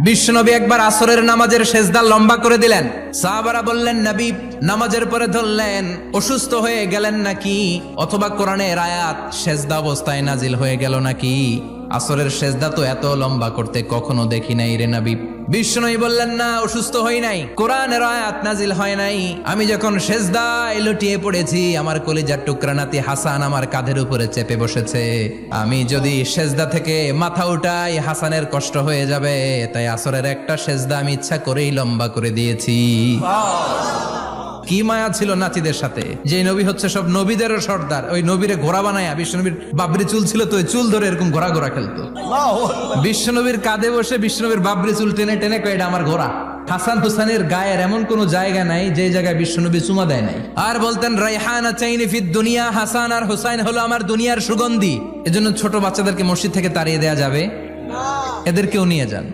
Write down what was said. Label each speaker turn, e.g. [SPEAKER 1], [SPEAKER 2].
[SPEAKER 1] বিশ্বনবী একবার আসরের নামাজের সেজদা লম্বা করে দিলেন। সাহাবারা বললেন, নবী নামাজের পরে ধরলেন অসুস্থ হয়ে গেলেন নাকি, অথবা কোরআনের আয়াত সেজদা অবস্থায় নাজিল হয়ে গেল নাকি? আসরের সেজদা তো এত লম্বা করতে কখনো দেখি নাই রে নবী। বিশ্বনবী বললেন, না, অসুস্থ হই নাই, কোরআনের আয়াত নাজিল হয় নাই। আমি যখন সেজদায় লুটিয়ে পড়েছি, আমার কলিজার টুকরা নাতি হাসান আমার কাঁধের উপরে চেপে বসেছে। আমি যদি সেজদা থেকে মাথা উঠাই হাসানের কষ্ট হয়ে যাবে, তাই আসরের একটা সেজদা আমি ইচ্ছা করেই লম্বা করে দিয়েছি। কি মায়া ছিল নাতিদের সাথে, যে নবী হচ্ছে সব নবীদেরও সর্দার। ওই নবীরে ঘোড়া বানায়া, বিশ্বনবীর বাবরি চুল ছিল তো, ওই চুল ধরে এরকম ঘোড়া ঘোড়া খেলতো। বিশ্বনবীর কাঁধে বসে বিশ্বনবীর বাবরি চুল টেনে টেনে কয়, এটা আমার ঘোড়া। হাসান হুসাইনের গায়ের এমন কোন জায়গা নাই যে জায়গায় বিশ্বনবী চুমা দেয় নাই। আর বলতেন, রাইহানা চাইনি ফিদ দুনিয়া, হাসান আর হুসাইন হলো আমার দুনিয়ার সুগন্ধি। এজন্য ছোট বাচ্চাদেরকে মসজিদ থেকে তাড়িয়ে দেয়া যাবে, এদেরকেও নিয়ে যান।